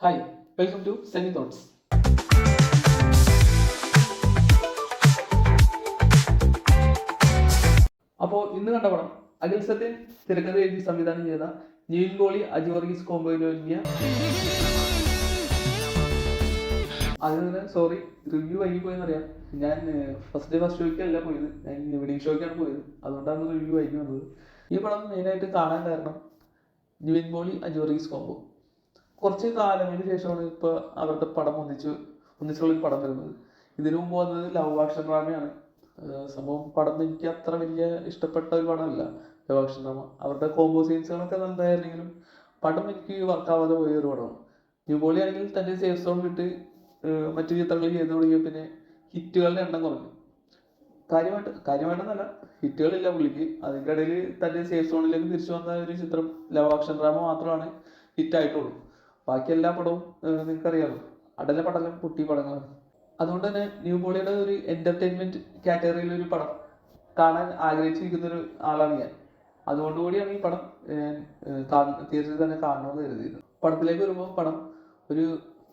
Hi, welcome to semi thoughts. അപ്പോൾ ഇന്ന് കണ്ട പടം അഖിൽ സത്യൻ തിരക്കഥ എഴുതി സംവിധാനം ചെയ്ത നിവിൻ പോളി അജു വർഗീസ് കോംബോയിൽ ഒരുങ്ങിയ അതിന് സോറി റിവ്യൂ വൈകി പോയെന്നറിയാം. ഞാൻ ഫസ്റ്റ് ഷോയ്ക്കല്ല പോയത്, ഞാൻ ഈവനിങ് ഷോയ്ക്കാണ് പോയത്. അതുകൊണ്ടാണ് റിവ്യൂ വൈകി വന്നത്. ഈ പടം മെയിനായിട്ട് കാണാൻ കാരണം നിവിൻ പോളി അജു വർഗീസ് കോംബോ കുറച്ച് കാലങ്ങൾക്ക് ശേഷമാണ് ഇപ്പോൾ അവരുടെ പടം ഒന്നിച്ചുള്ളൊരു പടം വരുന്നത്. ഇതിനു മുമ്പ് വന്നത് ലവ് ആക്ഷൻ ഡ്രാമയാണ്. സംഭവം പടം എനിക്ക് അത്ര വലിയ ഇഷ്ടപ്പെട്ട ഒരു പടമല്ല ലവ് ആക്ഷൻ ഡ്രാമ. അവരുടെ കോംബോ സീൻസുകളൊക്കെ നന്നായിരുന്നെങ്കിലും പടം എനിക്ക് വർക്കാവാതെ പോയ ഒരു പടമാണ്. ന്യൂബോളി ആണെങ്കിൽ തൻ്റെ സേഫ് സോൺ വിട്ട് മറ്റു ചിത്രങ്ങൾ ചെയ്തു തുടങ്ങിയ പിന്നെ ഹിറ്റുകളുടെ എണ്ണം കുറഞ്ഞു. കാര്യമായിട്ടൊന്നല്ല, ഹിറ്റുകളില്ല പുള്ളിക്ക്. അതിൻ്റെ ഇടയിൽ തൻ്റെ സേഫ് സോണിലേക്ക് തിരിച്ചു വന്ന ഒരു ചിത്രം ലവ് ആക്ഷൻ ഡ്രാമ മാത്രമാണ് ഹിറ്റായിട്ടുള്ളൂ. ബാക്കി എല്ലാ പടവും നിങ്ങൾക്കറിയാമല്ലോ, അടല പടലം പൊട്ടി പടങ്ങളാണ്. അതുകൊണ്ട് തന്നെ ന്യൂ ബോളിയുടെ ഒരു എന്റർടൈൻമെന്റ് കാറ്റഗറിയിലെ ഒരു പടം കാണാൻ ആഗ്രഹിച്ചിരിക്കുന്ന ഒരു ആളാണ് ഞാൻ. അതുകൊണ്ടുകൂടിയാണ് ഈ പടം തിയേറ്ററിൽ തന്നെ കാണണമെന്ന് കരുതിയത്. പടത്തിലേക്ക് വരുമ്പോൾ പടം ഒരു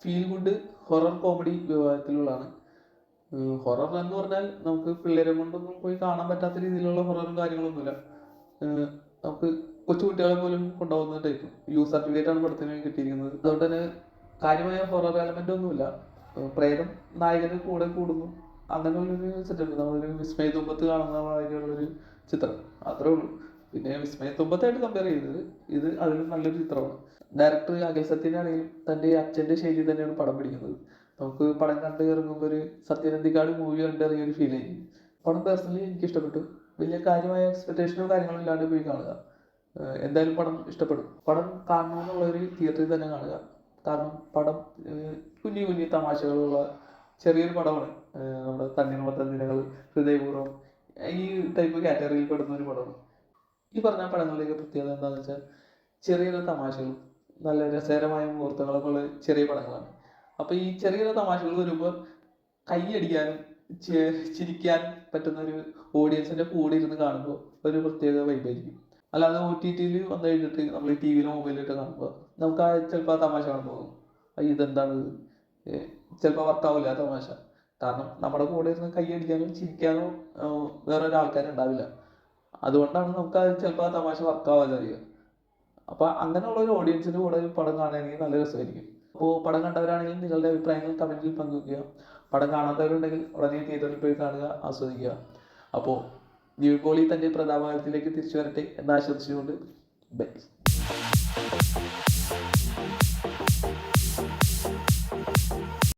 ഫീൽ ഗുഡ് ഹൊറർ കോമഡി വിഭാഗത്തിലുള്ളതാണ്. ഹൊറർ എന്ന് പറഞ്ഞാൽ നമുക്ക് പിള്ളേരെ കൊണ്ടൊന്നും പോയി കാണാൻ പറ്റാത്ത രീതിയിലുള്ള ഹൊററും കാര്യങ്ങളൊന്നുമില്ല. നമുക്ക് കൊച്ചുകുട്ടികളെ പോലും കൊണ്ടുപോകുന്ന ടൈപ്പ് സർട്ടിഫിക്കറ്റ് ആണ് പടത്തിന് കിട്ടിയിരിക്കുന്നത്. അതുകൊണ്ട് തന്നെ കാര്യമായ ഹൊറർ എലമെന്റ് ഒന്നുമില്ല. പ്രേതം നായകന് കൂടെ കൂടുന്നു, അങ്ങനെയുള്ളൊരു സെറ്റപ്പ്. നമ്മളൊരു വിസ്മയ തുമ്പത്ത് കാണുന്ന മാതിരിയുള്ളൊരു ചിത്രം, അത്രേ ഉള്ളൂ. പിന്നെ വിസ്മയ തുമ്പത്തായിട്ട് കമ്പയർ ചെയ്തത് ഇത് അതിലും നല്ലൊരു ചിത്രമാണ്. ഡയറക്ടർ അഖിൽ സത്യനാണെങ്കിലും തൻ്റെ അച്ഛൻ്റെ ശൈലി തന്നെയാണ് പടം പിടിക്കുന്നത്. നമുക്ക് പടം കണ്ട് ഇറങ്ങുമ്പോൾ ഒരു സത്യനന്ദിക്കാട് മൂവി കണ്ടിറങ്ങിയ ഒരു ഫീൽ ആയിരിക്കും. പടം പേഴ്സണലി എനിക്ക് ഇഷ്ടപ്പെട്ടു. വലിയ കാര്യമായ എക്സ്പെക്ടേഷനോ കാര്യങ്ങളോ ഇല്ലാണ്ട് പോയി കാണുക. എന്തായാലും പടം ഇഷ്ടപ്പെടും. പടം കാണണമെന്നുള്ളൊരു തിയേറ്ററിൽ തന്നെ കാണുക. കാരണം പടം കുഞ്ഞു തമാശകളുള്ള ചെറിയൊരു പടമാണ്. നമ്മുടെ തണ്ണിമത്തൻ ദിനങ്ങൾ, ഹൃദയപൂർവ്വം, ഈ ടൈപ്പ് കാറ്റഗറിയിൽ പെടുന്ന ഒരു പടമാണ്. ഈ പറഞ്ഞ പടങ്ങളിലേക്ക് പ്രത്യേകത എന്താണെന്ന് വെച്ചാൽ ചെറിയ തമാശകളും നല്ല രസകരമായ മുഹൂർത്തങ്ങളൊക്കെ ഉള്ള ചെറിയ പടങ്ങളാണ്. അപ്പോൾ ഈ ചെറിയ തമാശകൾ വരുമ്പോൾ കൈയടിക്കാനും ചിരിക്കാനും പറ്റുന്ന ഒരു ഓഡിയൻസിന്റെ കൂടെ ഇരുന്ന് കാണുമ്പോൾ ഒരു പ്രത്യേക വൈബായിരിക്കും. അല്ലാതെ OTT വന്നു കഴിഞ്ഞിട്ട് നമ്മൾ TV-യിലോ മൊബൈലിലിട്ട് കാണുമ്പോൾ നമുക്ക് ചിലപ്പോൾ ആ തമാശ കാണുമ്പോൾ ഇതെന്താണ്, ചിലപ്പോൾ വർക്കാവില്ല ആ തമാശ. കാരണം നമ്മുടെ കൂടെ ഇരുന്ന് കൈയടിക്കാനും ചിരിക്കാനോ വേറെ ഒരാൾക്കാരുണ്ടാവില്ല. അതുകൊണ്ടാണ് നമുക്ക് ചിലപ്പോൾ ആ തമാശ വർക്കാവാതെ അറിയുക. അപ്പോൾ അങ്ങനെയുള്ള ഒരു ഓഡിയൻസിന്റെ കൂടെ ഒരു പടം കാണുകയാണെങ്കിൽ നല്ല രസമായിരിക്കും. അപ്പോൾ പടം കണ്ടവരാണെങ്കിൽ നിങ്ങളുടെ അഭിപ്രായങ്ങൾ കമന്റിൽ പങ്കുവയ്ക്കുക. പടം കാണാത്തവരുണ്ടെങ്കിൽ ഉടനെ തിയേറ്ററിൽ പോയി കാണുക, ആസ്വദിക്കുക. അപ്പോൾ നിവിൻ പോളി തൻ്റെ പ്രതാപകാലത്തിലേക്ക് തിരിച്ചു വരട്ടെ എന്ന് ആശംസിച്ചുകൊണ്ട് ബൈ.